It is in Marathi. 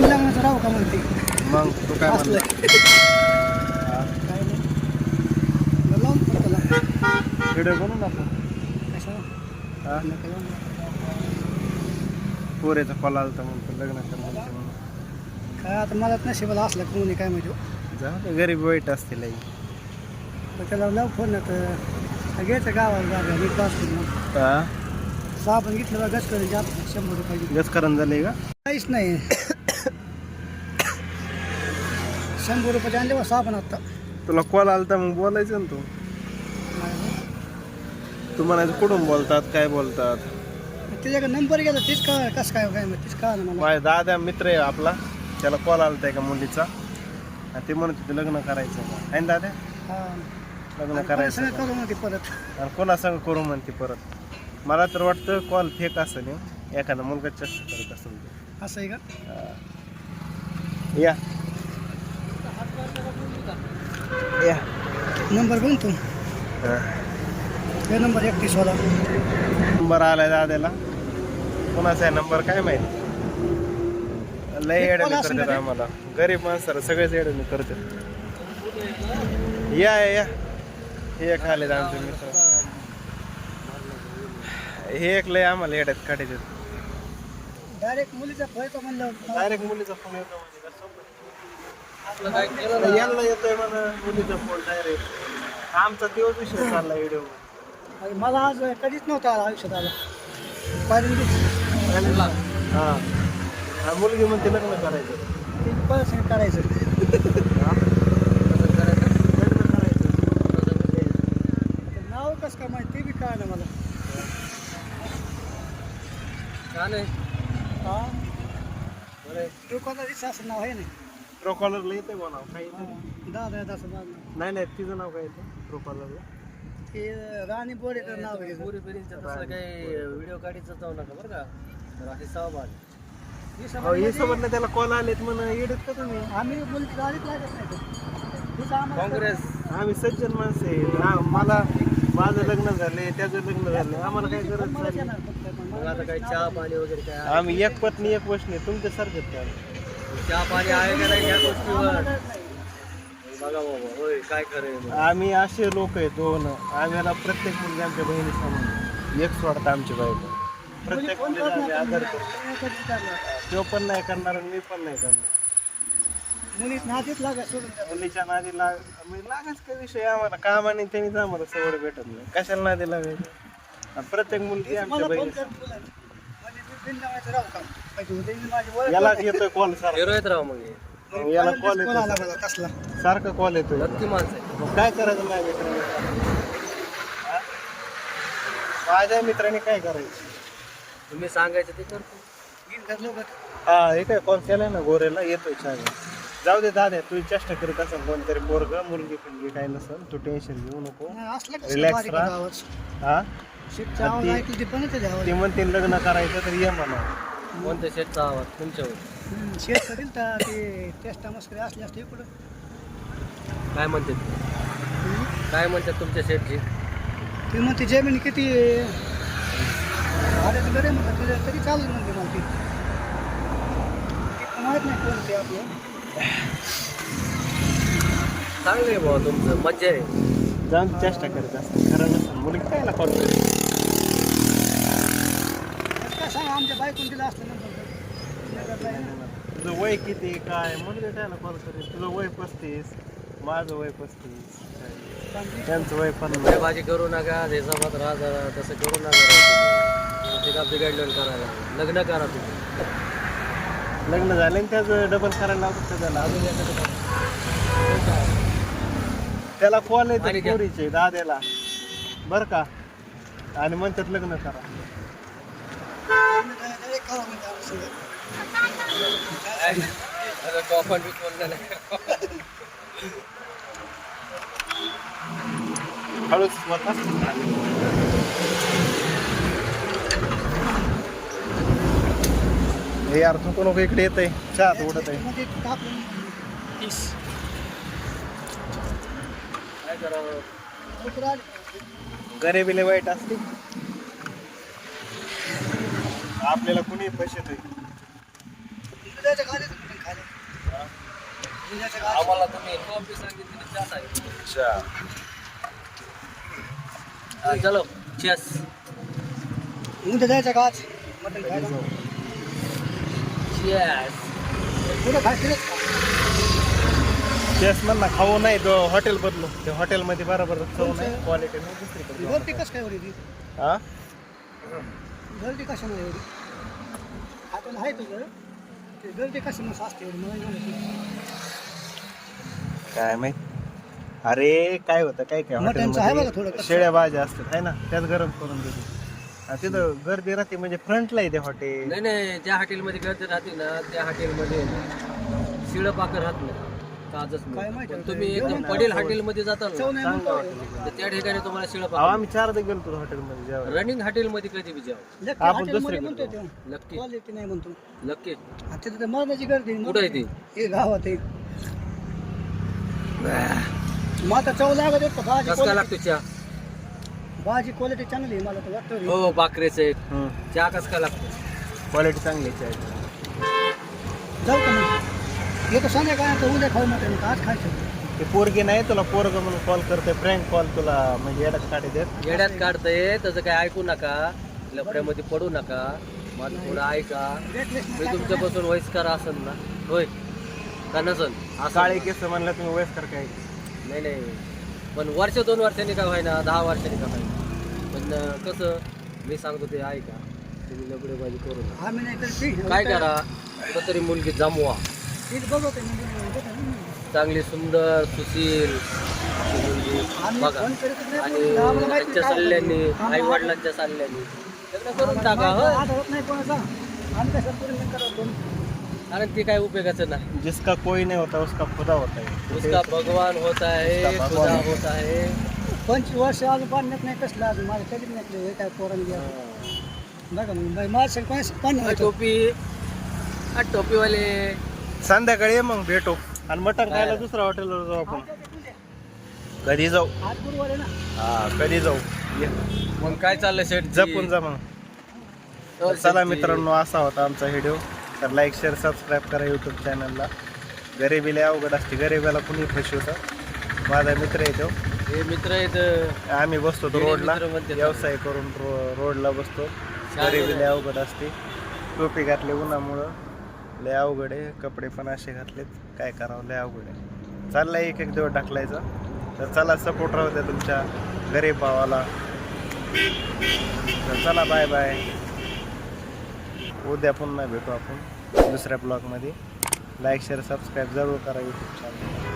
लग्नाचं राहू का म्हणते मग तू काय असलं म्हणला काय नाही मग लावून पडतो त्याला व्हिडिओ बनवून आपण कशाला हा नका लावून. पोरेचा कॉल आला म्हणतो लग्न कर म्हणते म्हणून. काय आता मला नशिबाला असलं कोणी काय माहिती हो. जाऊ दे, गरीब वाईट असते लई. तर त्याला लाव फोन ना तर घ्यायचं गावाला जागा मी पास करून हा साबण घेतलं बा गच करून जात 100 रुपये घेतलं. गजकरण झाले का काहीच नाही 100 रुपये आणले बा साबण आता तुला कॉल आला तर मग बोलायचं ना तू म्हणायचं कुठून बोलतात काय बोलतात. त्याच्याकडे नंबर गेला तीच का कसं काय मग तीच का ना मला माझ्या दादा मित्र आहे आपला त्याला कॉल आला एका मुलीचा आणि ते म्हणत होते लग्न करायचं आहे ना दादा हा लग्न करायचं सगळं करू म्हणते परत आणि कोणासंग करू म्हणते परत. मला तर वाटतं कॉल फेक असेल हे. एखादा मुलगा चेष्टा करत असेल ते. असं आहे का या या नंबर बघ तू हे नंबर 31 वाला नंबर आलाय दाद्याला कोणाचा आहे नंबर काय माहिती. लय येड्याने करतात आम्हाला गरीब माणसाला सगळेच येड्याने करतात. या या हे एक आले आमचे मित्र हे एक लय आम्हाला येड्यात काढायचे. डायरेक्ट मुलीचा फोन म्हणलं डायरेक्ट मुलीचा फोन येतो यांना येतोय मला मुलीचा फोन डायरेक्ट. आमचा दिवस विषय चालला व्हिडिओ. अरे मला आज कधीच नव्हता आला आयुष्यात आला पहिल्यांदा हा मुलगी म्हणते लग्न करायचं ते पैसे करायचं नाव कसं काय माहिती ते बी काय ना मला हा दुकानात असं नाव आहे ना ट्रोकॉलरला येते बोलाव काही नाही. दादा असं नाव नाही नाही तिचं नाव काय येतं ट्रोकॉलरला ते राणी बोरेकर नाव आहे पुरी पिरींचं तसं काही व्हिडिओ काढीचं जाऊ नका बरं का तर असे सहभाग हे सोबत त्याला कॉल आलेत म्हणून येडत का तुम्ही. आम्ही मुलीची गाडीच लागत नाही तर तिचं आम्हाला काँग्रेस आम्ही सज्जन माणसं आहे. मला माझं लग्न झाले त्याचं लग्न झालं आम्हाला काही गरज मलाच नाही. येणार फक्त पण मग मला आता काही चहा पाणी वगैरे काय आहे? आम्ही एक पत्नी एक वशनी तुमच्यासारखंच काय. चहा पाणी आहे का नाही या गोष्टीवर आम्हाला गरज नाही. बघा बाबा होय काय खरं आम्ही असे लोक आहे दोन आम्हाला प्रत्येक मुलगी आमच्या बहिणी समान एक सोडता आमची बायको प्रत्येक कोण मुलीला करत आम्ही नाही आदर आपण. करतो. कोणी कधीच करणार. तो पण नाही करणार आणि मी पण नाही करणार. मुलीच नादीच लागा सोडून द्या. मुलीच्या नादी लागाच काय विषय आम्हाला कामाने त्यांनीच आम्हाला सवड भेटत नाही कशाला नादी लागायचं. आणि प्रत्येक मुलगी आमच्या मला फोन बहिणी कर तुला. म्हणजे मी बिन लावायचं राहू का पाहिजे होते मी माझी ओळख याला येतोय कॉल सारखा हिरो येत राव मग हे. याला कॉल कोण आला येतो बघा कसला सारखा कॉल येतोय. नक्की माणसं आहे मग काय करायचं माझ्या मित्राने माझ्या मित्राने काय करायचं. तुम्ही सांगायचं ते करतो वीज घातलं बघ. हा हे काय कॉल केलाय ना गोरेला येतोय छान. जाऊ दे दादा तू चेष्टा करत असेल कोणतरी पोरग मुलगी फिलगी काय नसेल तू टेन्शन घेऊ नको. नाही, असलं कसं Relax बारीक राहा. आवाज हा शिटचा आवाज ऐकली ते पण येते ते आवाज ते म्हणते लग्न करायचं तर ये म्हणा. कोणत्या शेटचा आवाज तुमच्यावर शेत करील तर ते टेस्टा मस्करी असली असते इकडं काय म्हणतात काय म्हणतात तुमच्या शेटची ती म्हणते जमीन किती भाड्याचं घर आहे म्हणतात तुझ्या तरी चालू म्हणते मला ती पण माहीत नाही कोण ते आपलं चांगलं आहे बाबा तुमचं मज्जा आहे जाऊन ते चेष्टा करत असते खरं नसेल मुलगी कायला कॉल करते. काय सांगा आमच्या बायकून दिलं असतं नंतर तुझं वय किती काय मुलगी कायला कॉल करेल. तुझं वय 35 माझं वय 35 त्यांचं वय 50. भाजी करू नका देशाबाद राहा जरा तसं करू नका ते का बिघडलं करायला लग्न करा तुम्ही लग्न झालं आणि त्याचं डबल करायला लावतं त्याला अजून एखादं त्याला कॉल येतो आणि घ्या. पोरीचे दाद्याला बरं का आणि म्हणतात लग्न करा. टॉपन बी कोण हळूच स्वतःच हे यार थुकू नको इकडे येत आहे चहात उडत आहे. काय करावं गरिबीले वाईट असते आपल्याला कुणी पैसे देईल. उद्याचं काय? आम्हाला तुम्ही कॉफी सांगितली चहा सांगितली. अच्छा चलो चेस. उद्या जायचं का आज मटण खायला? चेस. कुठं खायचं रे? चेस म्हणा खाऊ नाही तो हॉटेल बदलू ते हॉटेलमध्ये बरोबर चव नाही क्वालिटी नाही दुसरीकडे गर्दी कसं काय एवढी ती? हा गर्दी कशामुळे एवढी? हॉटेल आहे तुझं ते गर्दी कशामुळे असते एवढी मला नाही माहिती. काय माहित अरे काय होतं काय काय मटणचं आहे बघा थोडं हॉटेलमध्ये कसं. शेळ्या भाज्या असतात आहे ना त्याच गरम करून देते आणि तिथं गर्दी राहते म्हणजे फ्रंटला आहे ते हॉटेल नाही नाही, ज्या हॉटेलमध्ये गर्दी राहते ना त्या हॉटेलमध्ये शिळं पाकर राहत नाही, ताजच काय मिळतं. माहिती पण आता, तुम्ही जेवण एकदम काय पडेल होतं? हॉटेलमध्ये जाता चव ना नाही चांगलं म्हणतो. तर त्या ठिकाणी तुम्हाला शिळं अहो पाकर. आम्ही 4दा गेलो होतो हॉटेलमध्ये जेवायला रनिंग हॉटेलमध्ये कधी बी जाऊ. लक्की आपण हॉटेलमध्ये दुसरीकडे म्हणतोय जाऊ. तो. नक्की क्वालिटी नाही म्हणतो. नक्की. आणि तिथं तर मर्दाची गर्दी आहे. कुठं आहे ती? हे गावात आहे. मग आता चव लागत आहे का? भाजी कस काय quality- लागतो चहा? भाजी क्वालिटी चांगली आहे मला तर वाटतं रे. हो बाकरेचे चहा कस काय लागतो? क्वालिटी चांगली आहे चहाची. जाऊ का मग येतो संध्याकाळी तर उद्या खाऊ मटण आज खायचं. ते पोरगी नाही तुला पोरग म्हणून कॉल करते फ्रँक कॉल तुला म्हणजे येण्यात काढे देत येड्यात काढतंय त्याचं काय ऐकू नका, लफड्यामध्ये पडू नका, माझं थोडं ऐका. मी तुमच्यापासून वयस्कर असन ना, होय का नसन? असं काळे केस म्हणलं तुम्ही वयस्कर काय नाही नाही, पण वर्ष 2 वर्षांनी का व्हायना, 10 वर्षांनी का व्हायना, पण कसं मी सांगतो ते ऐका. तुम्ही लफडेबाजी करू नका. आम्ही नाही तर ठीक आहे. काय करा, कुठं तरी मुलगी जमवा, ठीक बघतो मी. चांगली सुंदर सुशील अशी मुलगी आम्ही बघा, फोन करतच नाही. आणि आम्हाला माहिती त्यांच्या काय सल्ल्याने होतं. आई वडिलांच्या सल्ल्याने लग्न करून टाका. आम्हाला हो, आठवत नाही कोणाचा. आम्ही कसं पूर्ण नाही करत कोण. कारण ते काय उपयोगाचं नाही. जिसका कोई नहीं होता उसका खुदा होता है उसका भगवान होता है, उसका खुदा भगवान. होता है. 25 वर्ष अजून पाण्यात नाही कसलं अजून माझं कधीच नाही काय पोरण घ्या बघा मग माझं पाणी हा टोपीवाले संध्याकाळी ये मग भेटू आणि मटण खायला दुसऱ्या हॉटेलवर जाऊ आपण कधी जाऊ आज गुरुवार आहे ना. हा कधी जाऊ ये. मग काय चाललंय सेट? जपून जा मग तर चला मित्रांनो असा होता आमचा व्हिडिओ. तर लाईक शेअर सबस्क्राईब करा यूट्यूब चॅनलला. गरिबीला अवघड असते, गरिबाला कुणी फसवतं. माझा मित्र आहे तो, हे मित्र आहेत. आम्ही बसतो तो गेले रोडला मित्र म्हणते. व्यवसाय करून रोडला बसतो. गरिबीला अवघड असते, टोपी घातली उन्हामुळं लय अवघड आहे, कपडे पण असे घातलेत काय करावं लय अवघड आहे. चाललाय एक दिवस टाकलायचा. तर चला सपोर्ट राहू द्या तुमच्या गरीब भावाला. तर चला बाय बाय. उद्या पुन्हा भेटू आपण दुसऱ्या ब्लॉगमध्ये. लाईक शेअर सबस्क्राईब जरूर करा यूट्यूब चॅनल.